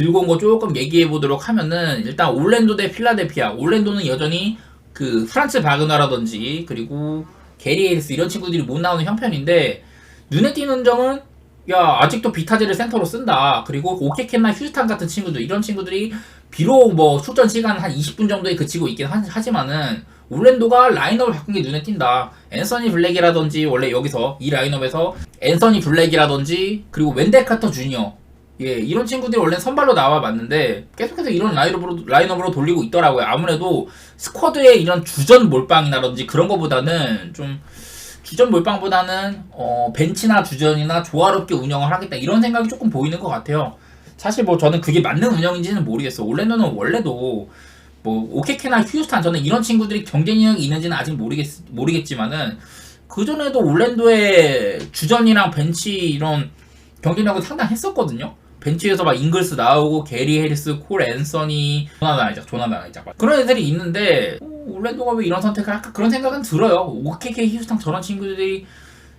들고 온 거 조금 얘기해 보도록 하면은 일단 올랜도 대 필라델피아. 올랜도는 여전히 그 프란츠 바그너라든지 그리고 게리 에리스 이런 친구들이 못 나오는 형편인데 눈에 띄는 점은 야 아직도 비타제를 센터로 쓴다. 그리고 오케케나 휴스탄 같은 친구들 이런 친구들이 비록 뭐 출전 시간 한 20분 정도에 그치고 있긴 하지만은 올랜도가 라인업을 바꾼 게 눈에 띈다. 앤서니 블랙이라든지 원래 여기서 이 라인업에서 앤서니 블랙이라든지 그리고 웬델 카터 주니어 예 이런 친구들이 원래 선발로 나와 봤는데 계속해서 이런 라인업으로 돌리고 있더라고요. 아무래도 스쿼드의 이런 주전 몰빵이라든지 그런 거보다는 좀 주전 몰빵보다는 벤치나 주전이나 조화롭게 운영을 하겠다 이런 생각이 조금 보이는 것 같아요. 사실 뭐 저는 그게 맞는 운영인지는 모르겠어. 올랜도는 원래도 뭐 오케케나 휴스탄 저는 이런 친구들이 경쟁력이 있는지는 아직 모르겠지만은 그 전에도 올랜도의 주전이랑 벤치 이런 경쟁력은 상당했었거든요. 벤치에서 막 잉글스 나오고 게리 해리스, 콜 앤서니, 조나단 아이작 그런 애들이 있는데 올랜도가 왜 이런 선택을 할까 그런 생각은 들어요. 오케케 휴스탄 저런 친구들이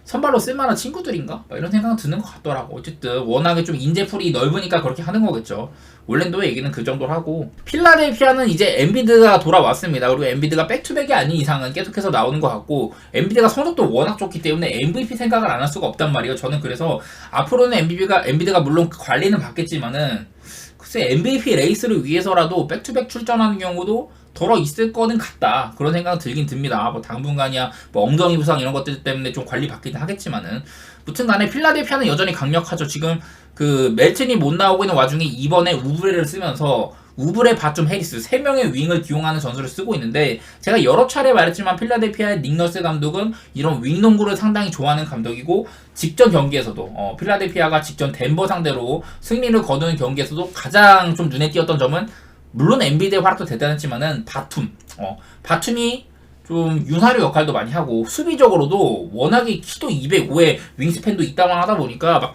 선발로 쓸만한 친구들인가? 이런 생각은 드는 것 같더라고. 어쨌든 워낙에 좀 인재풀이 넓으니까 그렇게 하는 거겠죠. 올랜도의 얘기는 그 정도로 하고 필라델피아는 이제 엔비드가 돌아왔습니다. 그리고 엔비드가 백투백이 아닌 이상은 계속해서 나오는 것 같고 엔비드가 성적도 워낙 좋기 때문에 MVP 생각을 안 할 수가 없단 말이에요. 저는 그래서 앞으로는 엔비드가 물론 관리는 받겠지만은 글쎄 MVP 레이스를 위해서라도 백투백 출전하는 경우도 덜어 있을 거는 같다. 그런 생각은 들긴 듭니다. 뭐 당분간이야 뭐 엉덩이 부상 이런 것들 때문에 좀 관리 받긴 하겠지만은 무튼 간에 필라델피아는 여전히 강력하죠. 지금 그 멜튼이 못 나오고 있는 와중에 이번에 우브레를 쓰면서 우브레, 바툼, 해리스 3명의 윙을 기용하는 전술을 쓰고 있는데 제가 여러 차례 말했지만 필라델피아의 닉 너스 감독은 이런 윙 농구를 상당히 좋아하는 감독이고 직전 경기에서도 필라델피아가 직전 덴버 상대로 승리를 거두는 경기에서도 가장 좀 눈에 띄었던 점은 물론 엔비드의 활약도 대단했지만은 바툼이 좀 윤활유 역할도 많이 하고 수비적으로도 워낙에 키도 205에 윙스팬도 있다만 하다 보니까 막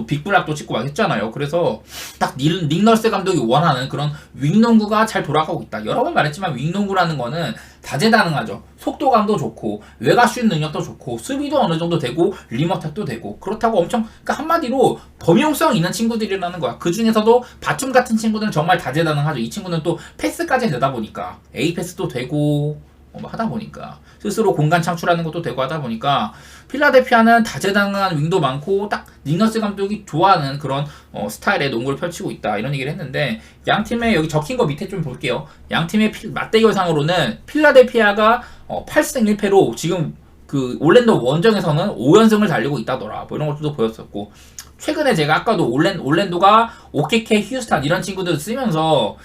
빅블락도 찍고 막 했잖아요. 그래서 딱 닉 널스 감독이 원하는 그런 윙농구가 잘 돌아가고 있다. 여러 번 말했지만 윙농구라는 거는 다재다능하죠. 속도감도 좋고 외곽슛 능력도 좋고 수비도 어느 정도 되고 리머택도 되고 그렇다고 엄청 그러니까 한마디로 범용성 있는 친구들이라는 거야. 그 중에서도 바툼 같은 친구들은 정말 다재다능하죠. 이 친구는 또 패스까지 되다 보니까 A 패스도 되고 하다 보니까 스스로 공간 창출하는 것도 되고 하다 보니까 필라델피아는 다재다능한 윙도 많고 딱 닉너스 감독이 좋아하는 그런 스타일의 농구를 펼치고 있다 이런 얘기를 했는데 양 팀의 여기 적힌 거 밑에 좀 볼게요. 양 팀의 맞대결상으로는 필라델피아가 8승 1패로 지금 그 올랜도 원정에서는 5연승을 달리고 있다더라. 뭐 이런 것도 보였었고 최근에 제가 아까도 올랜도가 오케케, 휴스탄 이런 친구들 쓰면서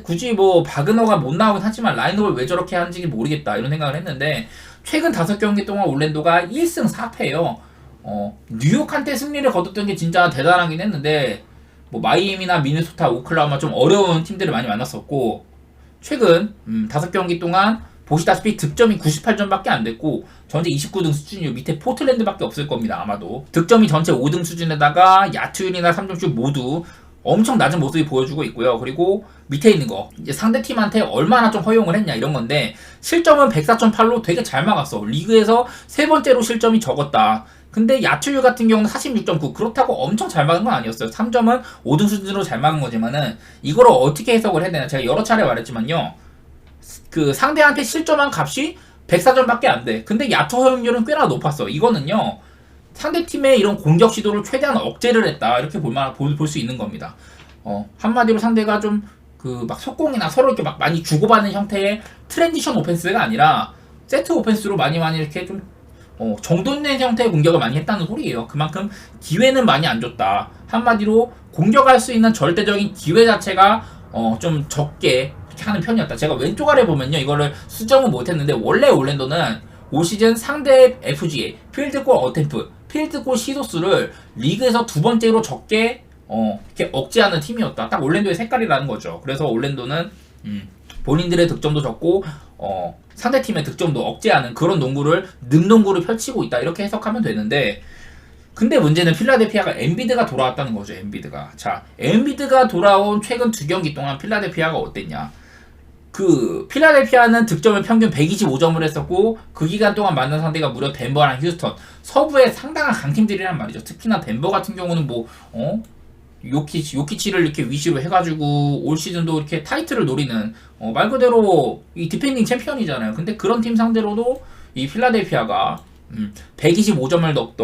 굳이 뭐 바그너가 못 나오긴 하지만 라인업을 왜 저렇게 하는지 모르겠다 이런 생각을 했는데 최근 5경기 동안 올랜도가 1승 4패예요. 뉴욕한테 승리를 거뒀던 게 진짜 대단하긴 했는데 뭐 마이애미나 미네소타, 오클라호마 좀 어려운 팀들을 많이 만났었고 최근 5경기 동안 보시다시피 득점이 98점밖에 안 됐고 전체 29등 수준이요. 밑에 포틀랜드밖에 없을 겁니다. 아마도 득점이 전체 5등 수준에다가 야투율이나 3점슛 모두 엄청 낮은 모습이 보여주고 있고요. 그리고 밑에 있는 거 이제 상대팀한테 얼마나 좀 허용을 했냐 이런 건데 실점은 104.8로 되게 잘 막았어. 리그에서 세 번째로 실점이 적었다. 근데 야투율 같은 경우는 46.9 그렇다고 엄청 잘 막은 건 아니었어요. 3점은 5등 수준으로 잘 막은 거지만은 이거를 어떻게 해석을 해야 되나 제가 여러 차례 말했지만요. 그 상대한테 실점한 값이 104점밖에 안 돼. 근데 야투 허용률은 꽤나 높았어. 이거는요. 상대팀의 이런 공격 시도를 최대한 억제를 했다. 이렇게 볼 수 있는 겁니다. 한마디로 상대가 좀 그 막 속공이나 서로 이렇게 막 많이 주고받는 형태의 트랜지션 오펜스가 아니라 세트 오펜스로 많이 이렇게 좀 정돈된 형태의 공격을 많이 했다는 소리예요. 그만큼 기회는 많이 안 줬다. 한마디로 공격할 수 있는 절대적인 기회 자체가 좀 적게 하는 편이었다. 제가 왼쪽 아래 보면요. 이거를 수정은 못했는데 원래 올랜도는 올 시즌 상대 FGA 필드골 어템프, 필드골 시도수를 리그에서 2번째로 적게 이렇게 억제하는 팀이었다. 딱 올랜도의 색깔이라는 거죠. 그래서 올랜도는 본인들의 득점도 적고 상대팀의 득점도 억제하는 그런 농구를 늠농구를 펼치고 있다. 이렇게 해석하면 되는데 근데 문제는 필라델피아가 엔비드가 돌아왔다는 거죠. 엔비드가 돌아온 최근 2경기 동안 필라델피아가 어땠냐. 그 필라델피아는 득점을 평균 125점을 했었고 그 기간 동안 만난 상대가 무려 덴버랑 휴스턴 서부의 상당한 강팀들이란 말이죠. 특히나 덴버 같은 경우는 요키치를 이렇게 위시로 해가지고 올 시즌도 이렇게 타이틀을 노리는 말 그대로 이 디펜딩 챔피언이잖아요. 근데 그런 팀 상대로도 이 필라델피아가 125점을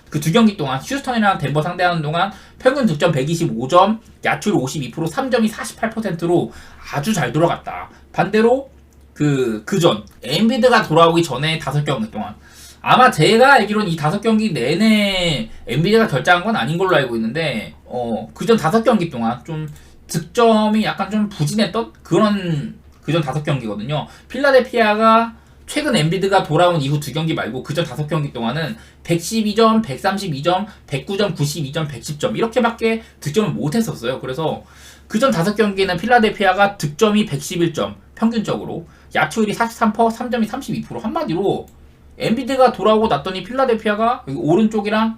그 두 경기 동안 휴스턴이랑 덴버 상대하는 동안 평균 득점 125점, 야투율 52%, 3점이 48%로 아주 잘 돌아갔다. 반대로 그전 엔비드가 돌아오기 전에 5경기 동안 아마 제가 알기로는 이 5경기 내내 엔비드가 결정한 건 아닌 걸로 알고 있는데 그전 5경기 동안 좀 득점이 약간 좀 부진했던 그런 그전 5경기거든요. 필라델피아가 최근 엔비드가 돌아온 이후 2경기 말고 그전 5경기 동안은 112점, 132점, 109점, 92점, 110점 이렇게밖에 득점을 못했었어요. 그래서 그전 5경기는 필라델피아가 득점이 111점 평균적으로, 야투율이 43%, 3점이 32%. 한마디로 엔비드가 돌아오고 났더니 필라델피아가 오른쪽이랑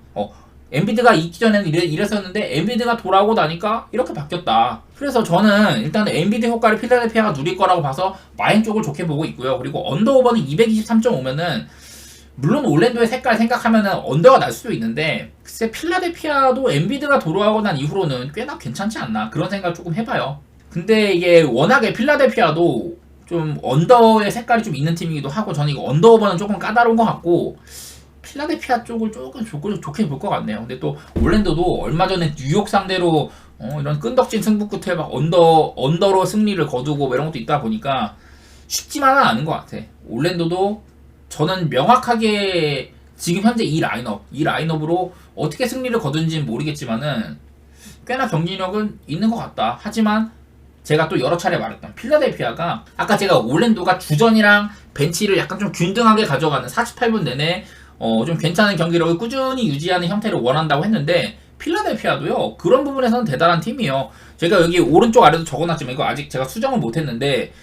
엔비드가 있기 전에는 이랬었는데 엔비드가 돌아오고 나니까 이렇게 바뀌었다. 그래서 저는 일단 엔비드 효과를 필라델피아가 누릴 거라고 봐서 마인 쪽을 좋게 보고 있고요. 그리고 언더오버는 223.5면은 물론 올랜도의 색깔 생각하면은 언더가 날 수도 있는데 글쎄 필라델피아도 엔비드가 돌아오고 난 이후로는 꽤나 괜찮지 않나 그런 생각을 조금 해봐요. 근데 이게 워낙에 필라델피아도 좀 언더의 색깔이 좀 있는 팀이기도 하고 저는 이거 언더오버는 조금 까다로운 것 같고 필라델피아 쪽을 조금 좋게 볼 것 같네요. 근데 또 올랜도도 얼마 전에 뉴욕 상대로 이런 끈덕진 승부 끝에 막 언더로 승리를 거두고 뭐 이런 것도 있다 보니까 쉽지만은 않은 것 같아. 올랜도도 저는 명확하게 지금 현재 이 라인업으로 어떻게 승리를 거둔지는 모르겠지만은 꽤나 경기력은 있는 것 같다. 하지만 제가 또 여러 차례 말했던 필라델피아가 아까 제가 올랜도가 주전이랑 벤치를 약간 좀 균등하게 가져가는 48분 내내 좀 괜찮은 경기력을 꾸준히 유지하는 형태를 원한다고 했는데 필라델피아도요 그런 부분에서는 대단한 팀이에요. 제가 여기 오른쪽 아래도 적어놨지만 이거 아직 제가 수정을 못했는데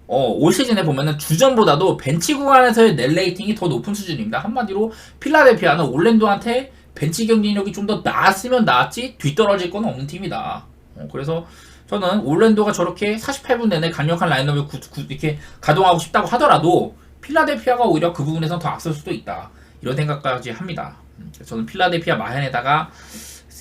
올 시즌에 보면은 주전보다도 벤치 구간에서의 net 레이팅이 더 높은 수준입니다. 한마디로 필라델피아는 올랜도한테 벤치 경기력이 좀 더 나았으면 나았지 뒤떨어질 건 없는 팀이다. 그래서 저는 올랜도가 저렇게 48분 내내 강력한 라인업을 이렇게 가동하고 싶다고 하더라도 필라델피아가 오히려 그 부분에서 더 앞설 수도 있다. 이런 생각까지 합니다. 저는 필라델피아 마헨에다가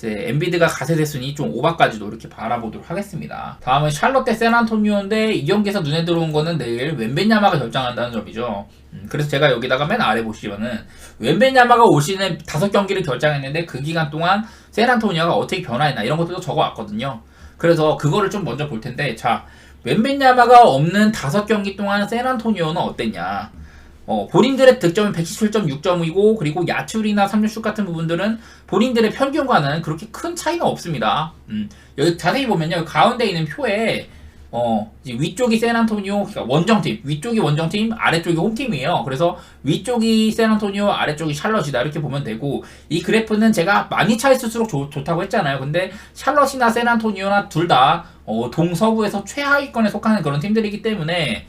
엔비드가 가세됐으니 좀 오바까지도 이렇게 바라보도록 하겠습니다. 다음은 샬럿 대 샌안토니오인데 이 경기에서 눈에 들어온 거는 내일 웬벤야마가 결정한다는 점이죠. 그래서 제가 여기다가 맨 아래 보시면은 웬벤야마가 올 시즌에 5경기를 결정했는데 그 기간 동안 샌안토니오가 어떻게 변화했나 이런 것들도 적어왔거든요. 그래서 그거를 좀 먼저 볼 텐데 자 웬벤야마가 없는 5경기 동안 샌안토니오는 어땠냐. 본인들의 득점은 117.6점이고 그리고 야투율이나 3점슛 같은 부분들은 본인들의 평균과는 그렇게 큰 차이는 없습니다. 여기 자세히 보면요 가운데 있는 표에 이제 위쪽이 샌안토니오 그러니까 원정팀 위쪽이 원정팀 아래쪽이 홈팀이에요. 그래서 위쪽이 샌안토니오 아래쪽이 샬럿이다 이렇게 보면 되고 이 그래프는 제가 많이 차있을수록 좋다고 했잖아요. 근데 샬럿이나 샌안토니오나 둘 다 동서부에서 최하위권에 속하는 그런 팀들이기 때문에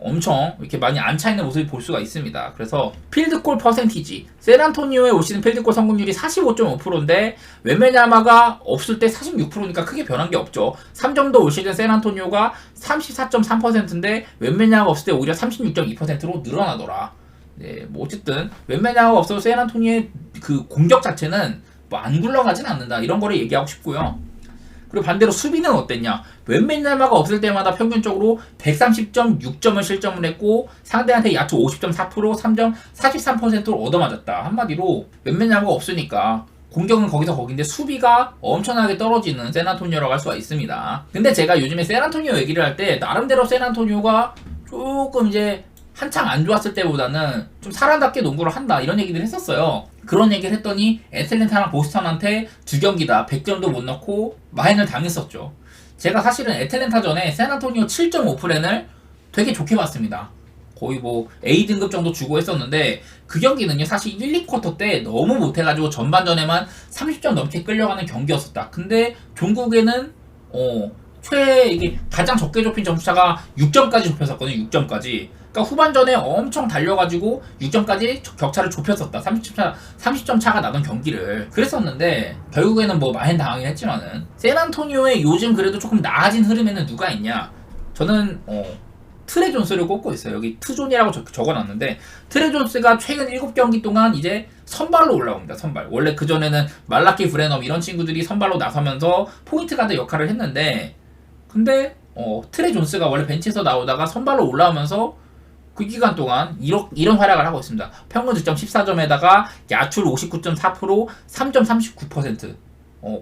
엄청 이렇게 많이 안 차있는 모습을 볼 수가 있습니다. 그래서 필드골 퍼센티지 샌안토니오에 올 시즌 필드골 성공률이 45.5%인데 웬벤야마가 없을 때 46%니까 크게 변한 게 없죠. 3점도 올 시즌 샌안토니오가 34.3%인데 웬벤야마가 없을 때 오히려 36.2%로 늘어나더라. 네, 뭐 어쨌든 웬벤야마가 없어도 샌안토니오의 그 공격 자체는 뭐 안 굴러가진 않는다 이런 거를 얘기하고 싶고요. 그리고 반대로 수비는 어땠냐? 웬벤야마가 없을 때마다 평균적으로 130.6점을 실점을 했고 상대한테 야투 50.4%, 3점 43%로 얻어맞았다. 한마디로 웬벤야마가 없으니까 공격은 거기서 거긴데 수비가 엄청나게 떨어지는 샌안토니오라고 할 수가 있습니다. 근데 제가 요즘에 샌안토니오 얘기를 할 때 나름대로 샌안토니오가 조금 이제 한창 안 좋았을 때보다는 좀 사람답게 농구를 한다 이런 얘기를 했었어요. 그런 얘기를 했더니 애틀랜타랑 보스턴한테 2경기다 100점도 못 넣고 마인을 당했었죠. 제가 사실은 애틀랜타 전에 샌안토니오 7.5프렌을 되게 좋게 봤습니다. 거의 뭐 A등급 정도 주고 했었는데 그 경기는요 사실 1, 2쿼터 때 너무 못해가지고 전반전에만 30점 넘게 끌려가는 경기였었다. 근데 종국에는 이게 가장 적게 좁힌 점수차가 6점까지 좁혔었거든요. 6점까지. 그러니까 후반전에 엄청 달려가지고 6점까지 격차를 좁혔었다. 30점 차가 나던 경기를 그랬었는데 결국에는 뭐 마행 당하긴 했지만은 샌안토니오의 요즘 그래도 조금 나아진 흐름에는 누가 있냐? 저는 트레 존스를 꼽고 있어요. 여기 트존이라고 적어놨는데 트레 존스가 최근 7경기 동안 이제 선발로 올라옵니다. 선발. 원래 그전에는 말라키 브레넘 이런 친구들이 선발로 나서면서 포인트 가드 역할을 했는데 근데 트레 존스가 원래 벤치에서 나오다가 선발로 올라오면서 그 기간 동안 이런 활약을 하고 있습니다. 평균 득점 14점에다가 야출 59.4%, 3점 39%.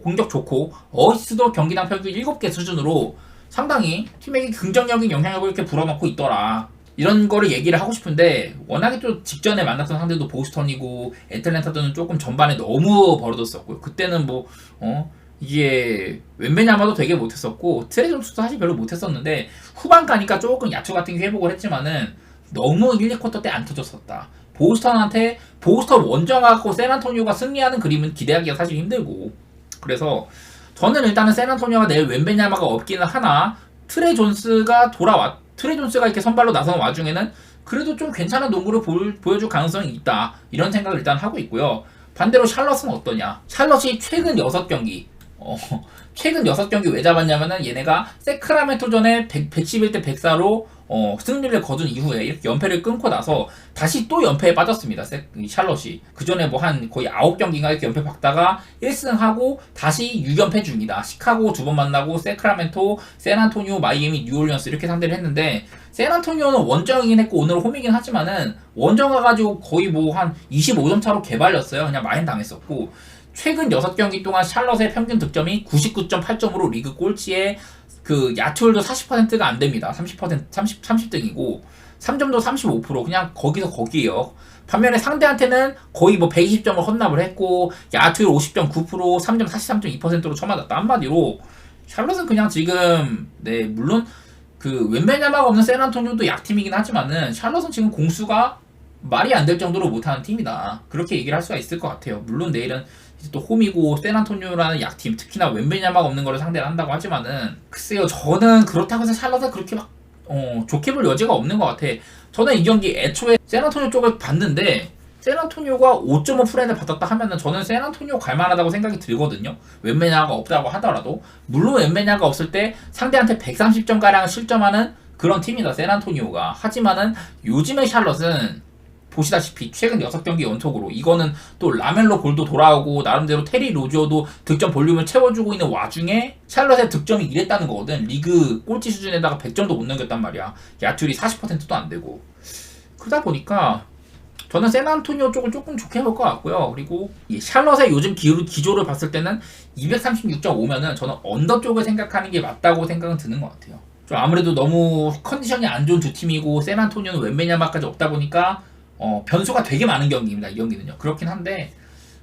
공격 좋고 어시스트도 경기당 평균 7개 수준으로 상당히 팀에게 긍정적인 영향력을 이렇게 불어넣고 있더라. 이런 거를 얘기를 하고 싶은데 워낙에 또 직전에 만났던 상대도 보스턴이고 애틀랜타도는 조금 전반에 너무 벌어졌었고요. 그때는 이게 웬베냐마도 되게 못했었고 트레 존스도 사실 별로 못했었는데 후반 가니까 조금 야투 같은 게 회복을 했지만은 너무 1, 2쿼터 때 안 터졌었다. 보스턴 원정하고 샌안토니오가 승리하는 그림은 기대하기가 사실 힘들고 그래서 저는 일단은 샌안토니오가 내일 웬베냐마가 없기는 하나 트레 존스가 이렇게 선발로 나선 와중에는 그래도 좀 괜찮은 농구를 보여줄 가능성이 있다. 이런 생각을 일단 하고 있고요. 반대로 샬럿은 어떠냐? 샬럿이 최근 6경기 최근 6경기 왜 잡았냐면은 얘네가 세크라멘토전에 111대 104로 승리를 거둔 이후에 이렇게 연패를 끊고 나서 다시 또 연패에 빠졌습니다. 샬럿이 그전에 한 거의 9경기인가 이렇게 연패 박다가 1승하고 다시 6연패 중이다. 시카고 2번 만나고 세크라멘토, 샌안토니오, 마이애미, 뉴올리언스 이렇게 상대를 했는데 샌안토니오는 원정이긴 했고 오늘 홈이긴 하지만은 원정 가가지고 거의 한 25점 차로 개발렸어요. 그냥 마인 당했었고 최근 6경기 동안 샬럿의 평균 득점이 99.8점으로 리그 꼴찌에 그 야투율도 40%가 안 됩니다. 30등이고 3점도 35% 그냥 거기서 거기에요. 반면에 상대한테는 거의 120점을 헌납을 했고 야투율 50.9%, 3점 43.2%로 쳐맞았다. 한마디로 샬럿은 그냥 지금 물론 그 웬베냐마가 없는 샌안토니오도 약팀이긴 하지만은 샬럿은 지금 공수가 말이 안 될 정도로 못하는 팀이다. 그렇게 얘기를 할 수가 있을 것 같아요. 물론 내일은 또 홈이고 샌안토니오라는 약팀 특히나 웬베냐마가 없는 거를 상대를 한다고 하지만은 글쎄요 저는 그렇다고 해서 샬럿을 그렇게 좋게 볼 여지가 없는 것 같아. 저는 이 경기 애초에 샌안토니오 쪽을 봤는데 샌안토니오가 5.5 프레임을 받았다 하면은 저는 샌안토니오 갈만하다고 생각이 들거든요. 웬베냐가 없다고 하더라도 물론 웬베냐가 없을 때 상대한테 130점가량 실점하는 그런 팀이다 샌안토니오가. 하지만은 요즘의 샬럿은 보시다시피 최근 6경기 연속으로 이거는 또 라멜로 볼도 돌아오고 나름대로 테리 로지오도 득점 볼륨을 채워주고 있는 와중에 샬럿의 득점이 이랬다는 거거든. 리그 꼴찌 수준에다가 100점도 못 넘겼단 말이야. 야투율이 40%도 안 되고. 그러다 보니까 저는 샌안토니오 쪽을 조금 좋게 볼 것 같고요. 그리고 이 샬럿의 요즘 기조를 봤을 때는 236.5면은 저는 언더 쪽을 생각하는 게 맞다고 생각은 드는 것 같아요. 좀 아무래도 너무 컨디션이 안 좋은 두 팀이고 샌안토니오는 웬베냐마까지 없다 보니까 변수가 되게 많은 경기입니다. 이 경기는요. 그렇긴 한데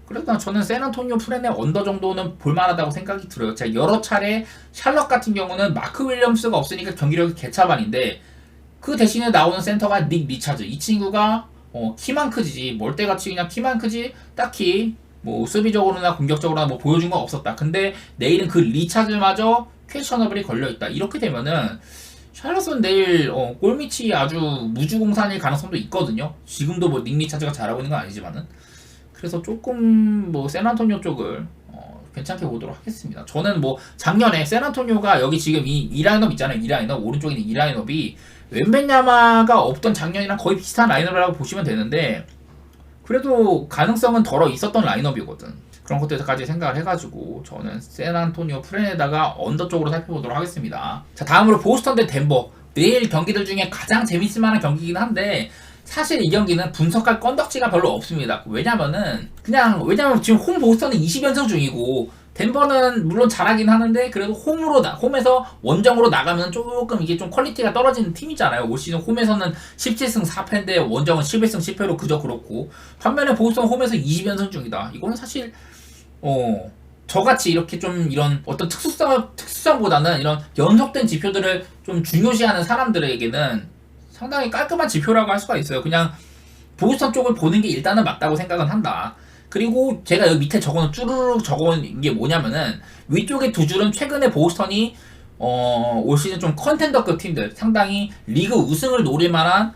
그래도 저는 샌안토니오 프렌의 언더 정도는 볼만하다고 생각이 들어요. 제가 여러 차례 샬럿 같은 경우는 마크 윌리엄스가 없으니까 경기력이 개차반인데 그 대신에 나오는 센터가 닉 리차즈. 이 친구가 키만 크지 멀때같이 그냥 키만 크지 딱히 수비적으로나 공격적으로나 보여준 건 없었다. 근데 내일은 그 리차즈마저 퀘스천어블이 걸려있다. 이렇게 되면은 샬럿은 내일 골밑이 아주 무주공산일 가능성도 있거든요. 지금도 닉 리차즈가 잘하고 있는 건 아니지만은 그래서 조금 샌안토니오 쪽을 괜찮게 보도록 하겠습니다. 저는 작년에 샌안토니오가 여기 지금 이 라인업 있잖아요. 이 라인업 오른쪽에 있는 이 라인업이 웬베냐마가 없던 작년이랑 거의 비슷한 라인업이라고 보시면 되는데 그래도 가능성은 덜어 있었던 라인업이거든. 그런 것들까지 생각을 해가지고 저는 샌안토니오 프렌에다가 언더 쪽으로 살펴보도록 하겠습니다. 자, 다음으로 보스턴 대 덴버. 내일 경기들 중에 가장 재밌을 만한 경기이긴 한데 사실 이 경기는 분석할 건덕지가 별로 없습니다. 왜냐면 지금 홈 보스턴은 20연승 중이고 덴버는 물론 잘하긴 하는데 그래도 홈에서 원정으로 나가면 조금 이게 좀 퀄리티가 떨어지는 팀이잖아요. 올 시즌 홈에서는 17승 4패인데 원정은 11승 10패로 그저 그렇고 반면에 보스턴 홈에서 20연승 중이다. 이거는 사실 저같이 이렇게 좀 이런 어떤 특수성보다는 이런 연속된 지표들을 좀 중요시하는 사람들에게는 상당히 깔끔한 지표라고 할 수가 있어요. 그냥 보스턴 쪽을 보는 게 일단은 맞다고 생각은 한다. 그리고 제가 여기 밑에 쭈루룩 적어놓은 게 뭐냐면은 위쪽에 두 줄은 최근에 보스턴이 올 시즌 좀 컨텐더급 팀들 상당히 리그 우승을 노릴 만한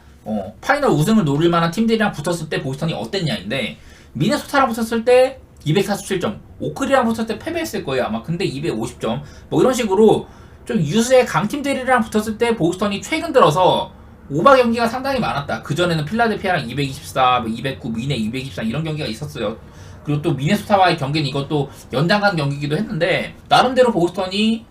파이널 우승을 노릴 만한 팀들이랑 붙었을 때 보스턴이 어땠냐인데 미네소타랑 붙었을 때 247점 오클이랑 붙었을 때 패배했을 거예요 아마. 근데 250점 이런 식으로 좀 유수의 강팀들이랑 붙었을 때 보스턴이 최근 들어서 오바 경기가 상당히 많았다. 그전에는 필라델피아랑 224, 209, 미네 223 이런 경기가 있었어요. 그리고 또 미네소타와의 경기는 이것도 연장간 경기이기도 했는데 나름대로 보스턴이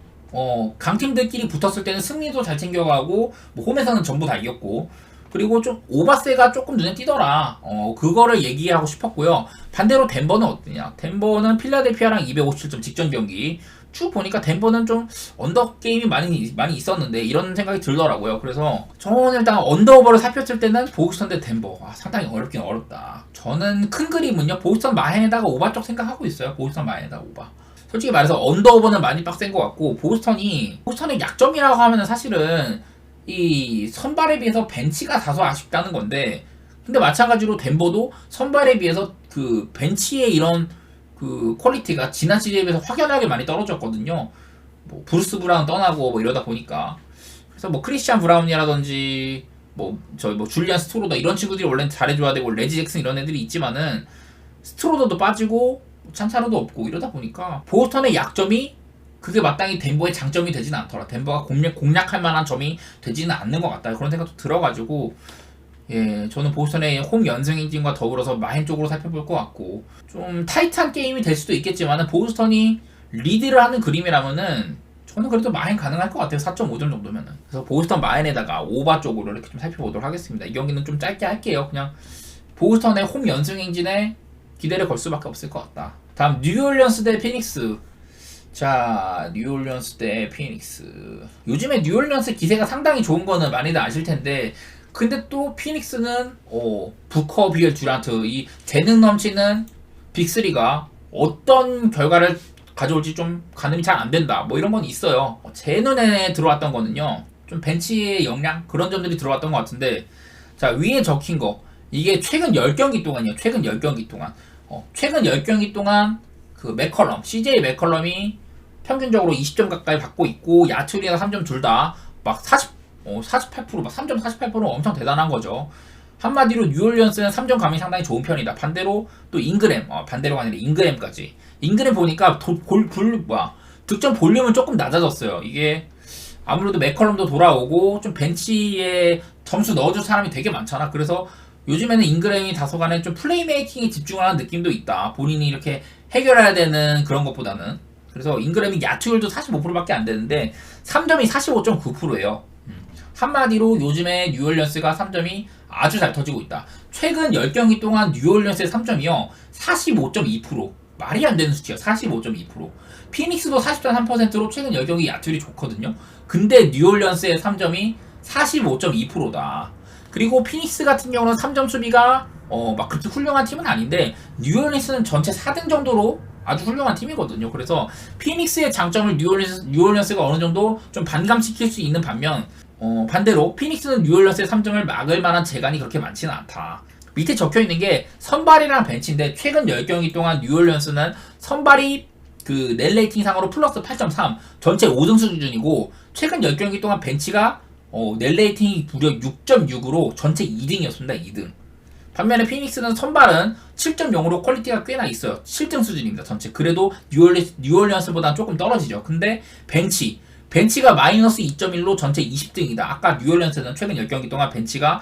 강팀들끼리 붙었을 때는 승리도 잘 챙겨가고 뭐 홈에서는 전부 다 이겼고 그리고 좀 오바세가 조금 눈에 띄더라. 그거를 얘기하고 싶었고요. 반대로 덴버는 어떠냐? 덴버는 필라델피아랑 257점 직전 경기 쭉 보니까 덴버는 좀 언더 게임이 많이 있었는데 이런 생각이 들더라고요. 그래서 저는 일단 언더오버를 살폈을 때는 보스턴 대 덴버 상당히 어렵긴 어렵다. 저는 큰 그림은요 보스턴 마헨에다가 오바 쪽 생각하고 있어요. 보스턴 마헨에다가 오바. 솔직히 말해서 언더오버는 많이 빡센 것 같고 보스턴의 약점이라고 하면은 사실은 이 선발에 비해서 벤치가 다소 아쉽다는 건데 근데 마찬가지로 덴버도 선발에 비해서 그 벤치의 이런 그 퀄리티가 지난 시즌에 비해서 확연하게 많이 떨어졌거든요. 뭐 브루스 브라운 떠나고 뭐 이러다 보니까 그래서 뭐 크리스찬 브라운이라든지 뭐 줄리안 스트로더 이런 친구들이 원래 잘해줘야 되고 레지 잭슨 이런 애들이 있지만은 스트로더도 빠지고 찬차로도 없고 이러다 보니까 보스턴의 약점이 그게 마땅히 덴버의 장점이 되지는 않더라. 덴버가 공략할 만한 점이 되지는 않는 것 같다. 그런 생각도 들어가지고 예, 저는 보스턴의 홈 연승 행진과 더불어서 마헨 쪽으로 살펴볼 것 같고 좀 타이트한 게임이 될 수도 있겠지만 보스턴이 리드를 하는 그림이라면은 저는 그래도 마헨 가능할 것 같아요. 4.5점 정도면은. 그래서 보스턴 마헨에다가 오바 쪽으로 이렇게 좀 살펴보도록 하겠습니다. 이 경기는 좀 짧게 할게요. 그냥 보스턴의 홈 연승 행진에 기대를 걸 수밖에 없을 것 같다. 다음 뉴올리언스 대 피닉스. 자, 뉴올리언스 대 피닉스. 요즘에 뉴올리언스 기세가 상당히 좋은 거는 많이들 아실 텐데 근데 또 피닉스는 부커, 비엘, 듀란트 이 재능 넘치는 빅3가 어떤 결과를 가져올지 좀 가늠이 잘 안 된다. 뭐 이런 건 있어요. 제 눈에 들어왔던 거는요. 좀 벤치의 역량 그런 점들이 들어왔던 것 같은데 자, 위에 적힌 거 이게 최근 10경기 동안이요. 최근 10경기 동안. 최근 10경기 동안 그 맥컬럼, CJ 맥컬럼이 평균적으로 20점 가까이 받고 있고 야투리나 3점 둘 다 막 48%, 막 3점 48%는 엄청 대단한 거죠. 한마디로 뉴올리언스는 3점 감이 상당히 좋은 편이다. 반대로 또 잉그램, 반대로가 아니라 잉그램까지. 잉그램 보니까 득점 볼륨은 조금 낮아졌어요. 이게 아무래도 맥컬럼도 돌아오고 좀 벤치에 점수 넣어줄 사람이 되게 많잖아. 그래서 요즘에는 잉그램이 다소간에 좀 플레이메이킹에 집중하는 느낌도 있다. 본인이 이렇게 해결해야 되는 그런 것보다는. 그래서 잉그램이 야투율도 45%밖에 안 되는데 3점이 45.9%예요. 한마디로 요즘에 뉴올리언스가 3점이 아주 잘 터지고 있다. 최근 10경기 동안 뉴올리언스의 3점이요. 45.2%. 말이 안 되는 수치예요. 45.2%. 피닉스도 43%로 최근 10경기 야투율이 좋거든요. 근데 뉴올리언스의 3점이 45.2%다. 그리고 피닉스 같은 경우는 3점 수비가 막 그렇게 훌륭한 팀은 아닌데 뉴올리언스는 전체 4등 정도로 아주 훌륭한 팀이거든요. 그래서 피닉스의 장점을 뉴올리언스가 어느 정도 좀 반감시킬 수 있는 반면 반대로 피닉스는 뉴올리언스의 3점을 막을 만한 재간이 그렇게 많지는 않다. 밑에 적혀있는 게 선발이랑 벤치인데 최근 10경기 동안 뉴올리언스는 선발이 그 넬레이팅 상으로 플러스 8.3 전체 5등 수준이고 최근 10경기 동안 벤치가 넬레이팅이 무려 6.6으로 전체 2등이었습니다. 2등. 반면에 피닉스는 선발은 7.0으로 퀄리티가 꽤나 있어요. 7등 수준입니다. 전체. 그래도 뉴올리언스보다는 조금 떨어지죠. 근데 벤치가 마이너스 2.1로 전체 20등이다. 아까 뉴올리언스는 최근 10경기 동안 벤치가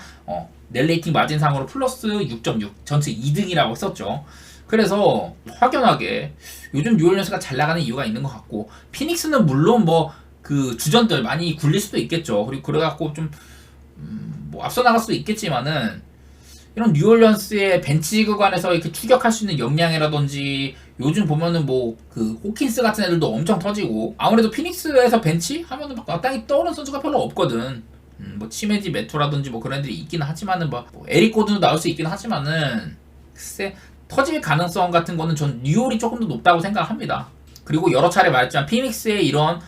넬레이팅 마진상으로 플러스 6.6 전체 2등이라고 했었죠. 그래서 확연하게 요즘 뉴올리언스가 잘 나가는 이유가 있는 것 같고 피닉스는 물론 뭐 그 주전들 많이 굴릴 수도 있겠죠. 그리고 그래갖고 좀 뭐 앞서 나갈 수도 있겠지만은 이런 뉴올리언스의 벤치 구간에서 이렇게 추격할 수 있는 역량이라든지 요즘 보면은 뭐 그 호킨스 같은 애들도 엄청 터지고 아무래도 피닉스에서 벤치 하면은 막 마땅히 떠오르는 선수가 별로 없거든. 뭐 치메지 메토라든지 뭐 그런 애들이 있기는 하지만은 뭐 에릭 고든도 나올 수 있기는 하지만은 글쎄 터질 가능성 같은 거는 전 뉴올이 조금 더 높다고 생각합니다. 그리고 여러 차례 말했지만 피닉스의 이런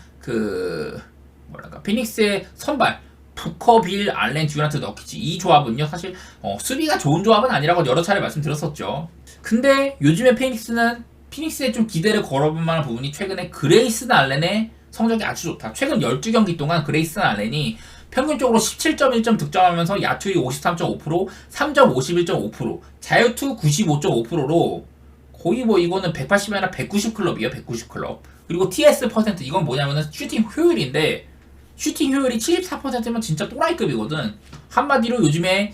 피닉스의 선발 부커, 빌, 알렌, 듀란트, 너키치 이 조합은요 사실 수비가 좋은 조합은 아니라고 여러 차례 말씀드렸었죠. 근데 요즘에 피닉스에 좀 기대를 걸어볼 만한 부분이 최근에 그레이슨 알렌의 성적이 아주 좋다. 최근 12경기 동안 그레이슨 알렌이 평균적으로 17.1점 득점하면서 야투율이 53.5%, 3점 51.5%, 자유투 95.5%로 거의 뭐 이거는 180이 아니라 190 클럽이에요. 190 클럽. 그리고 TS 퍼센트 이건 뭐냐면은 슈팅 효율인데 슈팅 효율이 74%면 진짜 또라이급이거든. 한마디로 요즘에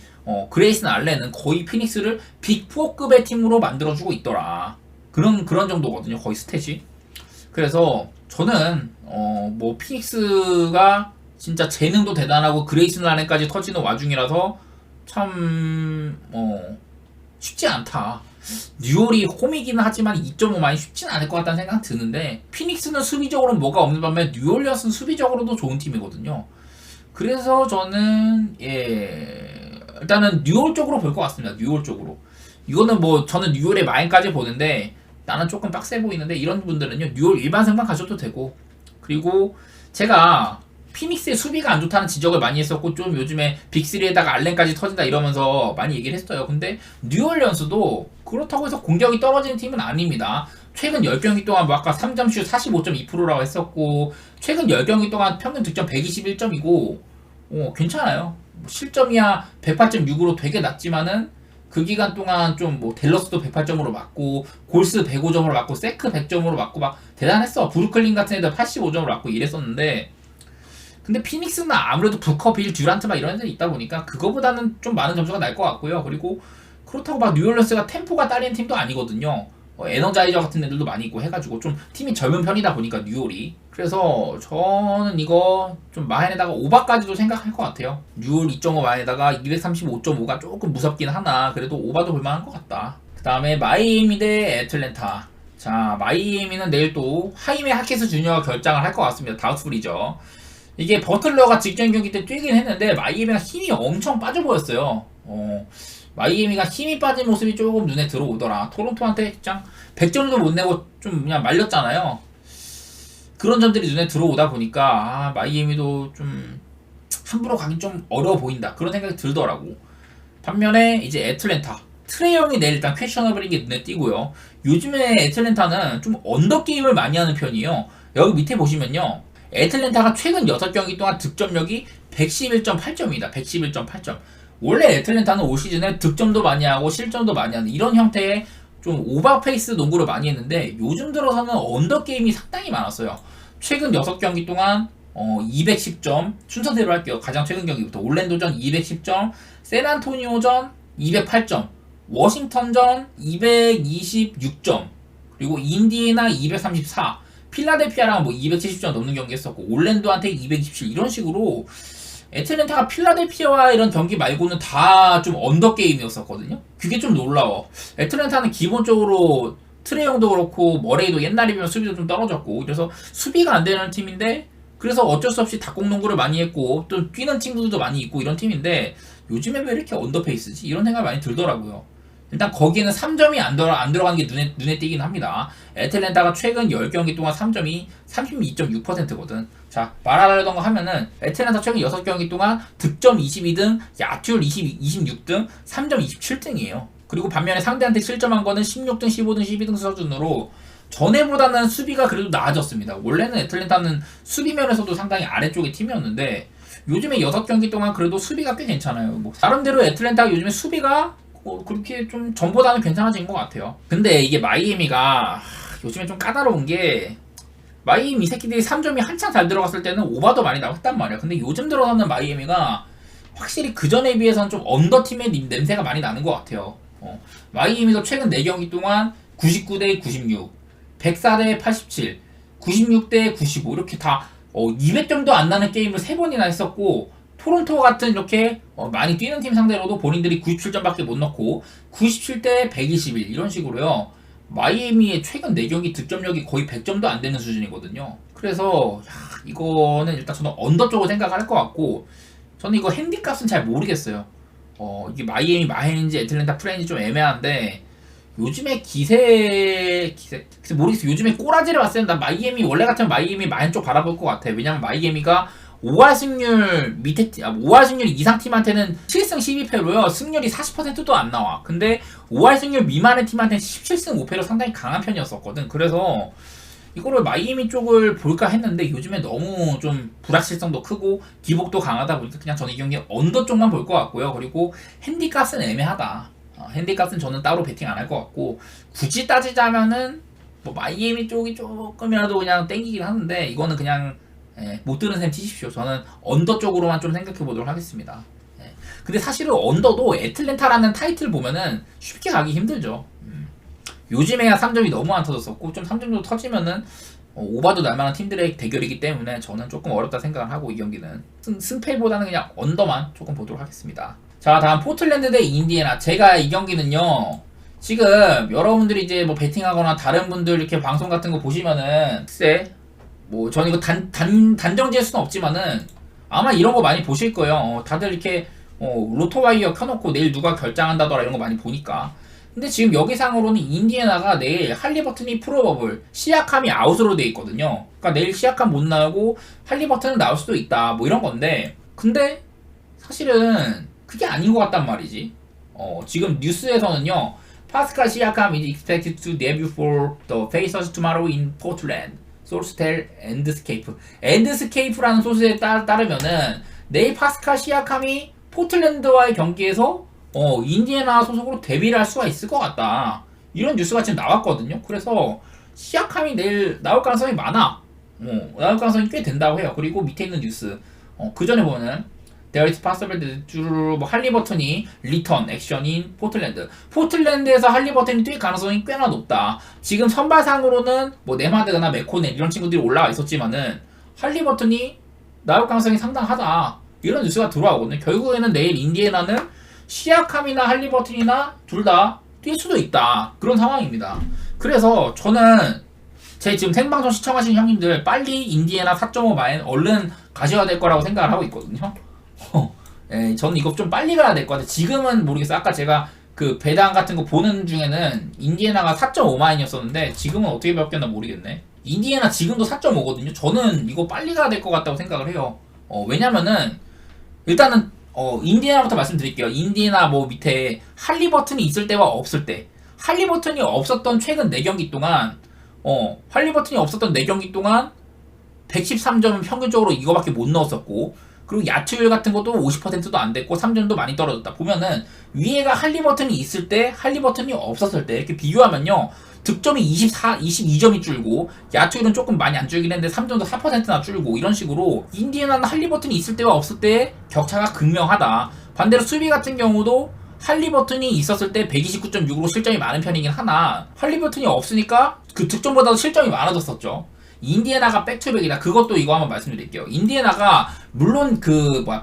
그레이슨 알렌은 거의 피닉스를 빅4급의 팀으로 만들어주고 있더라. 그런 정도거든요. 거의 스탯이. 그래서 저는 뭐 피닉스가 진짜 재능도 대단하고 그레이슨 알렌까지 터지는 와중이라서 참 쉽지 않다. 뉴올이 홈이기는 하지만 2.5 많이 쉽지는 않을 것 같다는 생각 드는데 피닉스는 수비적으로는 뭐가 없는 반면 뉴올리언스는 수비적으로도 좋은 팀이거든요. 그래서 저는 일단은 뉴올 쪽으로 볼 것 같습니다. 뉴올 쪽으로. 이거는 뭐 저는 뉴올의 마인까지 보는데 나는 조금 빡세 보이는데 이런 분들은요 뉴올 일반승만 가셔도 되고 그리고 제가 피닉스의 수비가 안 좋다는 지적을 많이 했었고 좀 요즘에 빅3에다가 알렌까지 터진다 이러면서 많이 얘기를 했어요. 근데 뉴올리언스도 그렇다고 해서 공격이 떨어지는 팀은 아닙니다. 최근 10경기 동안 뭐 아까 3점슛 45.2%라고 했었고 최근 10경기 동안 평균 득점 121점이고 괜찮아요. 실점이야 108.6으로 되게 낮지만은 그 기간 동안 좀 뭐 댈러스도 108점으로 맞고 골스 105점으로 맞고 세크 100점으로 맞고 막 대단했어. 브루클린 같은 애들 85점으로 맞고 이랬었는데 근데 피닉스는 아무래도 부커, 빌, 듀란트 막 이런 애들이 있다 보니까 그거보다는 좀 많은 점수가 날 것 같고요. 그리고 그렇다고 막 뉴올리언스가 템포가 딸리는 팀도 아니거든요. 에너자이저 같은 애들도 많이 있고 해가지고 좀 팀이 젊은 편이다 보니까 뉴올이 그래서 저는 이거 좀 마인에다가 오바까지도 생각할 것 같아요. 뉴올 2.5 마인에다가 235.5가 조금 무섭긴 하나 그래도 오바도 볼만한 것 같다. 그 다음에 마이애미 대 애틀랜타. 자 마이애미는 내일 또 하이메 하키스 주니어가 결장을 할 것 같습니다. 다우트풀이죠. 이게 버틀러가 직전 경기 때 뛰긴 했는데 마이애미가 힘이 엄청 빠져 보였어요. 마이애미가 힘이 빠진 모습이 조금 눈에 들어오더라. 토론토한테 그냥 100점도 못 내고 좀 그냥 말렸잖아요. 그런 점들이 눈에 들어오다 보니까 마이애미도 좀 함부로 가긴 좀 어려워 보인다. 그런 생각이 들더라고. 반면에 이제 애틀랜타 트레이 형이 내일 일단 퀘셔너블인 게 눈에 띄고요. 요즘에 애틀랜타는 좀 언더게임을 많이 하는 편이에요. 여기 밑에 보시면요. 애틀랜타가 최근 6경기 동안 득점력이 111.8점입니다. 111.8점. 원래 애틀랜타는 올 시즌에 득점도 많이 하고 실점도 많이 하는 이런 형태의 좀 오버페이스 농구를 많이 했는데 요즘 들어서는 언더게임이 상당히 많았어요. 최근 6경기 동안 210점 순서대로 할게요. 가장 최근 경기부터 올랜도전 210점, 샌안토니오전 208점, 워싱턴전 226점, 그리고 인디애나 234, 필라델피아랑 뭐 270점 넘는 경기 했었고 올랜도한테 227 이런 식으로 애틀랜타가 필라델피아와 이런 경기 말고는 다 좀 언더게임이었었거든요. 그게 좀 놀라워. 애틀랜타는 기본적으로 트레이 형도 그렇고 머레이도 옛날에 비하면 수비도 좀 떨어졌고 그래서 수비가 안 되는 팀인데 그래서 어쩔 수 없이 닭공농구를 많이 했고 또 뛰는 친구들도 많이 있고 이런 팀인데 요즘에 왜 이렇게 언더페이스지? 이런 생각이 많이 들더라고요. 일단 거기에는 3점이 안 들어가는 게 눈에 띄긴 합니다. 애틀랜타가 최근 10경기 동안 3점이 32.6%거든. 자, 말하려던 거 하면은 애틀랜타 최근 6경기 동안 득점 22등, 야투율 26등, 3점 27등이에요. 그리고 반면에 상대한테 실점한 거는 16등, 15등, 12등 수준으로 전에보다는 수비가 그래도 나아졌습니다. 원래는 애틀랜타는 수비면에서도 상당히 아래쪽의 팀이었는데 요즘에 6경기 동안 그래도 수비가 꽤 괜찮아요. 뭐 나름대로 애틀랜타가 요즘에 수비가 그렇게 좀 전보다는 괜찮아진 것 같아요. 근데 이게 마이애미가 요즘에 좀 까다로운 게 마이애미 새끼들이 3점이 한창 잘 들어갔을 때는 오바도 많이 나왔단 말이야. 근데 요즘 들어서는 마이애미가 확실히 그 전에 비해서는 좀 언더팀의 냄새가 많이 나는 것 같아요. 마이애미도 최근 4경기 동안 99대 96, 104대 87, 96대 95 이렇게 다 200점도 안 나는 게임을 3번이나 했었고 토론토 같은 이렇게 많이 뛰는 팀 상대로도 본인들이 97점밖에 못 넣고 97대 121 이런 식으로요. 마이애미의 최근 4경기 득점력이 거의 100점도 안 되는 수준이거든요. 그래서 이거는 일단 저는 언더 쪽을 생각할 것 같고 저는 이거 핸디값은 잘 모르겠어요. 이게 마이애미 마인인지 애틀랜타 프렌인지 좀 애매한데 요즘에 기세 모르겠어요. 요즘에 꼬라지를 봤을 때 난 마이애미 원래 같으면 마이애미 마인 쪽 바라볼 것 같아. 왜냐면 마이애미가 5할 승률 밑에 5할 승률 이상 팀한테는 7승 12패로요. 승률이 40%도 안 나와. 근데 5할 승률 미만의 팀한테는 17승 5패로 상당히 강한 편이었었거든. 그래서 이거를 마이애미 쪽을 볼까 했는데 요즘에 너무 좀 불확실성도 크고 기복도 강하다 보니까 그냥 저는 이 경기 언더 쪽만 볼 것 같고요. 그리고 핸디값은 애매하다. 핸디값은 저는 따로 베팅 안 할 것 같고 굳이 따지자면은 뭐 마이애미 쪽이 조금이라도 그냥 땡기긴 하는데 이거는 그냥 못 들은 셈 치십시오. 저는 언더 쪽으로만 좀 생각해 보도록 하겠습니다. 근데 사실은 언더도 애틀랜타라는 타이틀 보면은 쉽게 가기 힘들죠. 요즘에야 3점이 너무 안 터졌었고 좀 3점도 터지면은 오바도 날만한 팀들의 대결이기 때문에 저는 조금 어렵다 생각을 하고 이 경기는 승패보다는 그냥 언더만 조금 보도록 하겠습니다. 자, 다음 포틀랜드 대 인디애나. 제가 이 경기는요, 지금 여러분들이 이제 뭐 베팅하거나 다른 분들 이렇게 방송 같은 거 보시면은 글쎄 뭐 저는 이거 단정 지을 수는 없지만은 아마 이런 거 많이 보실 거예요. 다들 이렇게 로토와이어 켜놓고 내일 누가 결장한다더라 이런 거 많이 보니까. 근데 지금 여기상으로는 인디애나가 내일 할리버튼이 프로버블, 시아캄이 아웃으로 돼 있거든요. 그러니까 내일 시아캄 못 나오고 할리버튼은 나올 수도 있다 뭐 이런 건데, 근데 사실은 그게 아닌 것 같단 말이지. 지금 뉴스에서는요, 파스칼 시아캄 is expected to debut for the Pacers tomorrow in Portland. 소스 텔 엔드스케이프. 엔드스케이프라는 소스에 따르면은 내일 파스칼 시아캄이 포틀랜드와의 경기에서 인디애나 소속으로 데뷔를 할 수가 있을 것 같다. 이런 뉴스가 지금 나왔거든요. 그래서 시아캄이 내일 나올 가능성이 많아. 나올 가능성이 꽤 된다고 해요. 그리고 밑에 있는 뉴스. 그 전에 보면은 There is possibility 뭐 할리버튼이 리턴 액션인 포틀랜드. 포틀랜드에서 할리버튼이 뛸 가능성이 꽤나 높다. 지금 선발상으로는 뭐 네마드나 맥코넬 이런 친구들이 올라와 있었지만은 할리버튼이 나올 가능성이 상당하다. 이런 뉴스가 들어오거든요. 결국에는 내일 인디애나는 시아캄이나 할리버튼이나 둘 다 뛸 수도 있다. 그런 상황입니다. 그래서 저는 제 지금 생방송 시청하시는 형님들 빨리 인디애나 4.5 마인 얼른 가셔야 될 거라고 생각을 하고 있거든요. 저는 이거 좀 빨리 가야 될 것 같아요. 지금은 모르겠어요. 아까 제가 그 배당 같은 거 보는 중에는 인디애나가 4.5 마인이었었는데 지금은 어떻게 바뀌었나 모르겠네. 인디애나 지금도 4.5거든요. 저는 이거 빨리 가야 될 것 같다고 생각을 해요. 왜냐면은 일단은 인디애나부터 말씀드릴게요. 인디애나 뭐 밑에 할리버튼이 있을 때와 없을 때, 할리버튼이 없었던 최근 4경기 동안 할리버튼이 없었던 4경기 동안 113점은 평균적으로 이거밖에 못 넣었었고, 그리고 야투율 같은 것도 50%도 안 됐고 3점도 많이 떨어졌다. 보면은 위에가 할리버튼이 있을 때, 할리버튼이 없었을 때 이렇게 비교하면요, 득점이 22점이 줄고 야투율은 조금 많이 안 줄긴 했는데 3점도 4%나 줄고, 이런 식으로 인디애나는 할리버튼이 있을 때와 없을 때의 격차가 극명하다. 반대로 수비 같은 경우도 할리버튼이 있었을 때 129.6으로 실점이 많은 편이긴 하나, 할리버튼이 없으니까 그 득점보다도 실점이 많아졌었죠. 인디애나가 백투백이다. 그것도 이거 한번 말씀드릴게요. 인디애나가 물론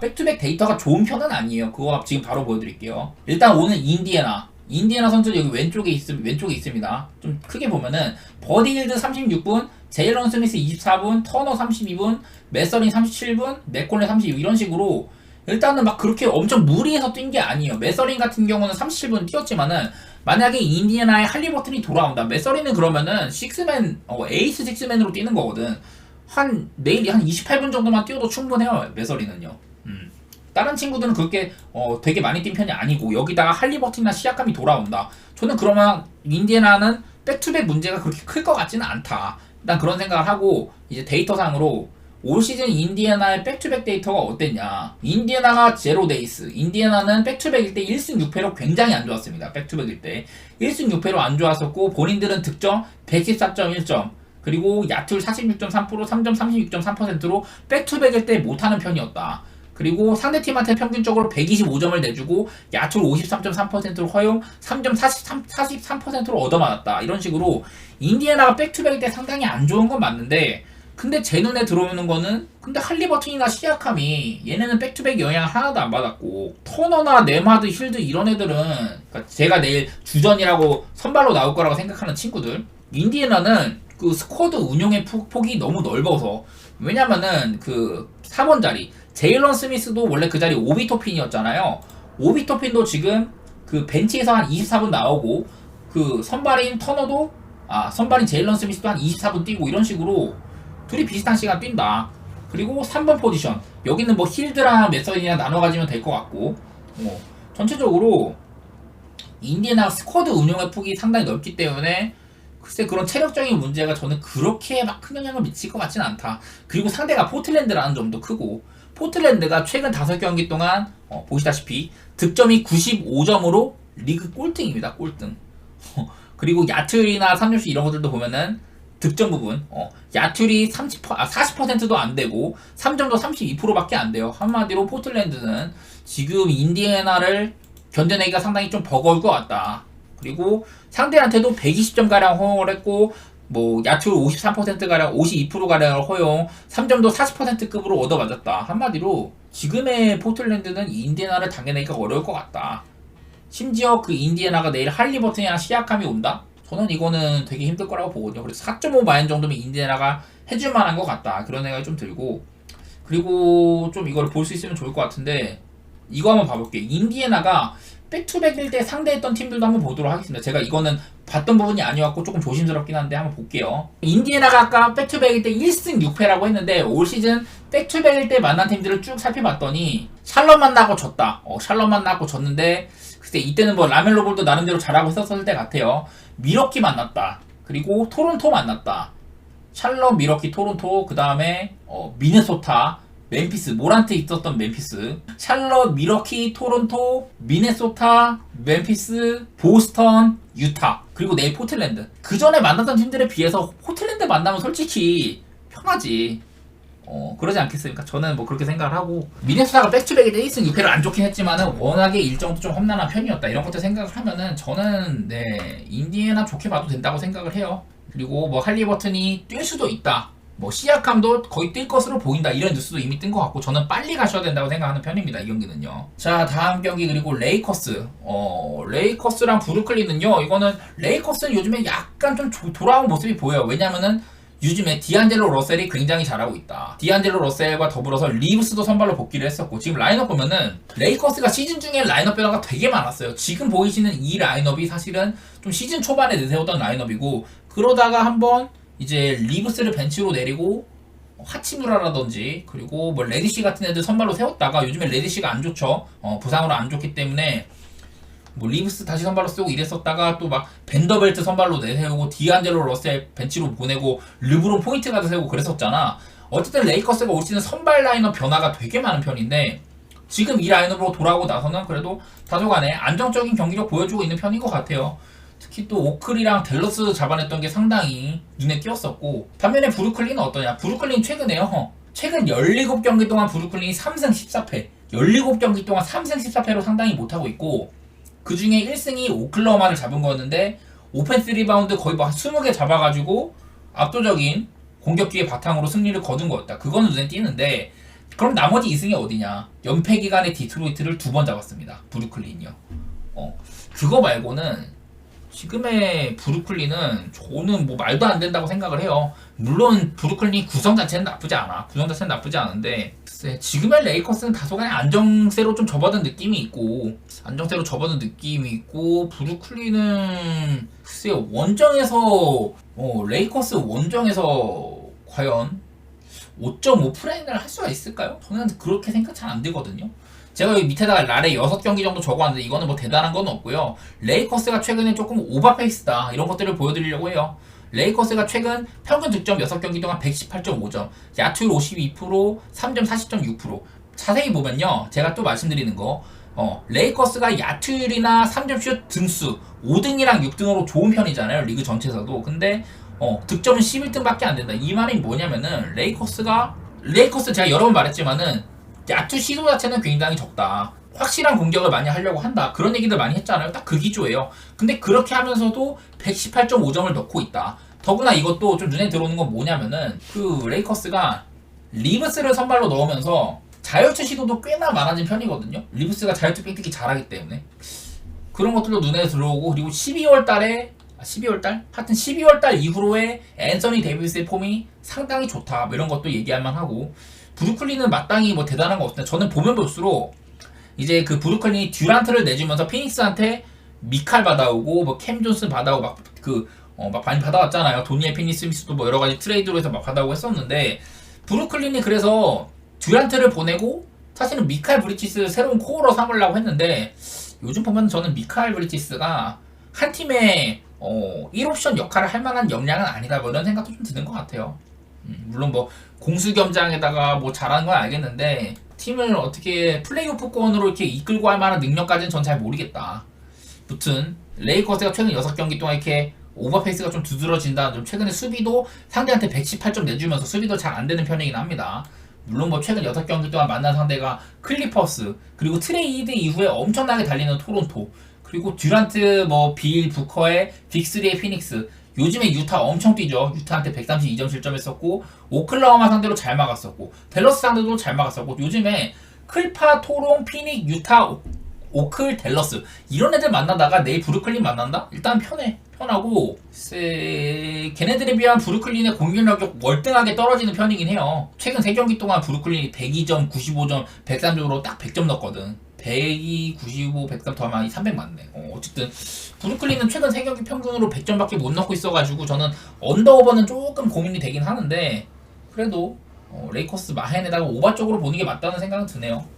백투백 데이터가 좋은 편은 아니에요. 그거 지금 바로 보여드릴게요. 일단 오늘 인디애나 선수 여기 왼쪽에 있습니다. 좀 크게 보면은 버디힐드 36분, 제일런 스미스 24분, 터너 32분, 메서린 37분, 맥콜레 32분, 이런 식으로 일단은 막 그렇게 엄청 무리해서 뛴 게 아니에요. 메서린 같은 경우는 37분 뛰었지만은 만약에 인디애나의 할리버튼이 돌아온다. 메서린은 그러면은 에이스 식스맨으로 뛰는 거거든. 내일 한 28분 정도만 뛰어도 충분해요. 메서린은요. 다른 친구들은 그렇게 되게 많이 뛴 편이 아니고, 여기다가 할리버튼이나 시아캄이 돌아온다. 저는 그러면 인디애나는 백투백 문제가 그렇게 클 것 같지는 않다. 일단 그런 생각을 하고, 이제 데이터상으로 올 시즌 인디애나의 백투백 데이터가 어땠냐. 인디애나가 제로데이스. 인디애나는 백투백일 때 1승 6패로 굉장히 안 좋았습니다. 백투백일 때 1승 6패로 안 좋았었고, 본인들은 득점 114.1점, 그리고 야투율 46.3%, 3점 36.3%로 백투백일 때 못하는 편이었다. 그리고 상대팀한테 평균적으로 125점을 내주고 야투율 53.3%로 허용, 3점 43%로 얻어맞았다. 이런 식으로 인디애나가 백투백일 때 상당히 안 좋은 건 맞는데, 근데 제 눈에 들어오는 거는, 근데 할리버튼이나 시아캄이 얘네는 백투백 영향을 하나도 안 받았고, 터너나 네마드, 힐드 이런 애들은, 그러니까 제가 내일 주전이라고 선발로 나올 거라고 생각하는 친구들, 인디애나는 그 스쿼드 운용의 폭이 너무 넓어서, 왜냐면은 그 3번 자리 제일런 스미스도 원래 그 자리 오비토핀이었잖아요. 오비토핀도 지금 그 벤치에서 한 24분 나오고, 그 선발인 제일런 스미스도 한 24분 뛰고, 이런 식으로 둘이 비슷한 시간 뛴다. 그리고 3번 포지션, 여기는 뭐 힐드랑 메서린이랑 나눠 가지면 될 것 같고, 전체적으로 인디애나 스쿼드 운용의 폭이 상당히 넓기 때문에 글쎄 그런 체력적인 문제가 저는 그렇게 막 큰 영향을 미칠 것 같지는 않다. 그리고 상대가 포틀랜드라는 점도 크고, 포틀랜드가 최근 5경기 동안 보시다시피 득점이 95점으로 리그 꼴등입니다. 꼴등. 그리고 야투율이나 3점슛 이런 것들도 보면은 득점 부분. 야툴이 40%도 안 되고 3점도 32%밖에 안 돼요. 한마디로 포틀랜드는 지금 인디애나를 견뎌내기가 상당히 좀 버거울 것 같다. 그리고 상대한테도 120점 가량 허용을 했고 뭐 야투 53%가량 52%가량을 허용, 3점도 40%급으로 얻어맞았다. 한마디로 지금의 포틀랜드는 인디애나를 당겨내기가 어려울 것 같다. 심지어 그 인디애나가 내일 할리버튼이나 시아캄이 온다? 저는 이거는 되게 힘들 거라고 보거든요. 그래서 4.5 마인 정도면 인디애나가 해줄 만한 것 같다. 그런 생각이 좀 들고, 그리고 좀 이걸 볼 수 있으면 좋을 것 같은데, 이거 한번 봐볼게요. 인디애나가 백투백일 때 상대했던 팀들도 한번 보도록 하겠습니다. 제가 이거는 봤던 부분이 아니었고 조금 조심스럽긴 한데 한번 볼게요. 인디애나가 아까 백투백일 때 1승 6패라고 했는데 올 시즌 백투백일 때 만난 팀들을 쭉 살펴봤더니 샬럿 만나고 졌다. 샬럿 만나고 졌는데 글쎄 이때는 뭐 라멜로 볼도 나름대로 잘하고 있었을 때 같아요. 미러키 만났다. 그리고 토론토 만났다. 샬럿, 미러키, 토론토, 그 다음에 미네소타, 멤피스, 모란트 있었던 멤피스, 샬럿, 미러키, 토론토, 미네소타, 멤피스, 보스턴, 유타, 그리고 내일 포틀랜드. 그 전에 만났던 팀들에 비해서 포틀랜드 만나면 솔직히 편하지. 그러지 않겠습니까? 저는 뭐 그렇게 생각을 하고, 미네소타가 백투백에 1승 6패를 안 좋긴 했지만은 워낙에 일정도 좀 험난한 편이었다. 이런 것들 생각을 하면은 저는 인디애나 좋게 봐도 된다고 생각을 해요. 그리고 뭐 할리버튼이 뛸 수도 있다. 뭐 시아캄도 거의 뛸 것으로 보인다. 이런 뉴스도 이미 뜬 것 같고 저는 빨리 가셔야 된다고 생각하는 편입니다. 이 경기는요. 자, 다음 경기 그리고 레이커스. 레이커스랑 브루클린은요. 이거는 레이커스는 요즘에 약간 좀 돌아온 모습이 보여요. 왜냐면은 요즘에 디안젤로 러셀이 굉장히 잘하고 있다. 디안젤로 러셀과 더불어서 리브스도 선발로 복귀를 했었고 지금 라인업 보면은 레이커스가 시즌 중에 라인업 변화가 되게 많았어요. 지금 보이시는 이 라인업이 사실은 좀 시즌 초반에 내세웠던 라인업이고 그러다가 한번 이제 리브스를 벤치로 내리고 하치무라라든지 그리고 뭐 레디시 같은 애들 선발로 세웠다가 요즘에 레디시가 안 좋죠. 부상으로 안 좋기 때문에 뭐 리브스 다시 선발로 쓰고 이랬었다가 또 막 벤더벨트 선발로 내세우고 디안젤로 러셀 벤치로 보내고 르브론 포인트 가드 세우고 그랬었잖아. 어쨌든 레이커스가 올 시즌 선발 라인업 변화가 되게 많은 편인데 지금 이 라인업으로 돌아오고 나서는 그래도 다소간에 안정적인 경기력 보여주고 있는 편인 것 같아요. 특히 또 오클이랑 댈러스 잡아냈던 게 상당히 눈에 띄었었고 반면에 브루클린은 어떠냐. 브루클린 최근에요. 최근 17경기 동안 브루클린이 3승 14패 17경기 동안 3승 14패로 상당히 못하고 있고 그 중에 1승이 오클라호마를 잡은 거였는데 오펜스 리바운드 거의 뭐 20개 잡아가지고 압도적인 공격기의 바탕으로 승리를 거둔 거였다. 그거는 눈에 띄는데 그럼 나머지 2승이 어디냐. 연패 기간에 디트로이트를 2번 잡았습니다. 브루클린이요. 그거 말고는 지금의 브루클린은 저는 뭐 말도 안 된다고 생각을 해요. 물론 브루클린 구성 자체는 나쁘지 않아. 구성 자체는 나쁘지 않은데 글쎄, 지금의 레이커스는 다소간에 안정세로 좀 접어든 느낌이 있고 브루클린은 글쎄 원정에서 레이커스 원정에서 과연 5.5 프레임을 할 수가 있을까요? 저는 그렇게 생각 잘 안 들거든요. 제가 여기 밑에다가 랄에 6경기 정도 적어왔는데 이거는 뭐 대단한 건 없고요. 레이커스가 최근에 조금 오버페이스다 이런 것들을 보여드리려고 해요. 레이커스가 최근 평균 득점 6경기 동안 118.5점, 야투율 52%, 3점 40.6%. 자세히 보면요. 제가 또 말씀드리는 거 레이커스가 야투율이나 3점 슛 등수 5등이랑 6등으로 좋은 편이잖아요. 리그 전체에서도. 근데 득점은 11등밖에 안 된다. 이 말이 뭐냐면은 레이커스 제가 여러 번 말했지만은 야투 시도 자체는 굉장히 적다. 확실한 공격을 많이 하려고 한다. 그런 얘기들 많이 했잖아요. 딱 그 기조예요. 근데 그렇게 하면서도 118.5점을 넣고 있다. 더구나 이것도 좀 눈에 들어오는 건 뭐냐면은 그 레이커스가 리브스를 선발로 넣으면서 자유투 시도도 꽤나 많아진 편이거든요. 리브스가 자유투 뺑뜨기 잘하기 때문에 그런 것들도 눈에 들어오고 그리고 12월달? 하여튼 12월달 이후로의 앤서니 데이비스의 폼이 상당히 좋다. 뭐 이런 것도 얘기할 만하고 브루클린은 마땅히 뭐 대단한 거 없는데 저는 보면 볼수록 이제 그 브루클린이 듀란트를 내주면서 피닉스한테 미칼 받아오고 뭐 캠 존슨 받아오고 막 많이 받아왔잖아요. 도니엘 피니스미스도 뭐 여러 가지 트레이드로 해서 막 받아오고 했었는데 브루클린이 그래서 듀란트를 보내고 사실은 미칼 브리치스 새로운 코어로 삼으려고 했는데 요즘 보면 저는 미칼 브리치스가 한 팀의 1옵션 역할을 할 만한 역량은 아니다. 뭐 이런 생각도 좀 드는 것 같아요. 물론 뭐 공수겸장에다가 뭐 잘하는 건 알겠는데 팀을 어떻게 플레이오프권으로 이렇게 이끌고 할 만한 능력까지는 전 잘 모르겠다. 무튼 레이커스가 최근 6경기 동안 이렇게 오버페이스가 좀 두드러진다는 점. 최근에 수비도 상대한테 118점 내주면서 수비도 잘 안 되는 편이긴 합니다. 물론 뭐 최근 6경기 동안 만난 상대가 클리퍼스, 그리고 트레이드 이후에 엄청나게 달리는 토론토, 그리고 듀란트, 뭐 빌, 부커의 빅3의 피닉스, 요즘에 유타 엄청 뛰죠. 유타한테 132점 실점했었고, 오클라호마 상대로 잘 막았었고, 댈러스 상대도 잘 막았었고, 요즘에 클파, 토론, 피닉, 유타, 오클, 댈러스 이런 애들 만나다가 내일 브루클린 만난다? 일단 편하고 걔네들에 비하면 브루클린의 공격력이 월등하게 떨어지는 편이긴 해요. 최근 3경기 동안 브루클린이 102점, 95점, 103점으로 딱 100점 넣었거든. 102, 95, 103 더하면 300 맞네. 어쨌든 브루클린은 최근 3경기 평균으로 100점밖에 못 넣고 있어가지고 저는 언더오버는 조금 고민이 되긴 하는데, 그래도 레이커스 마헨에다가 오바 쪽으로 보는 게 맞다는 생각은 드네요.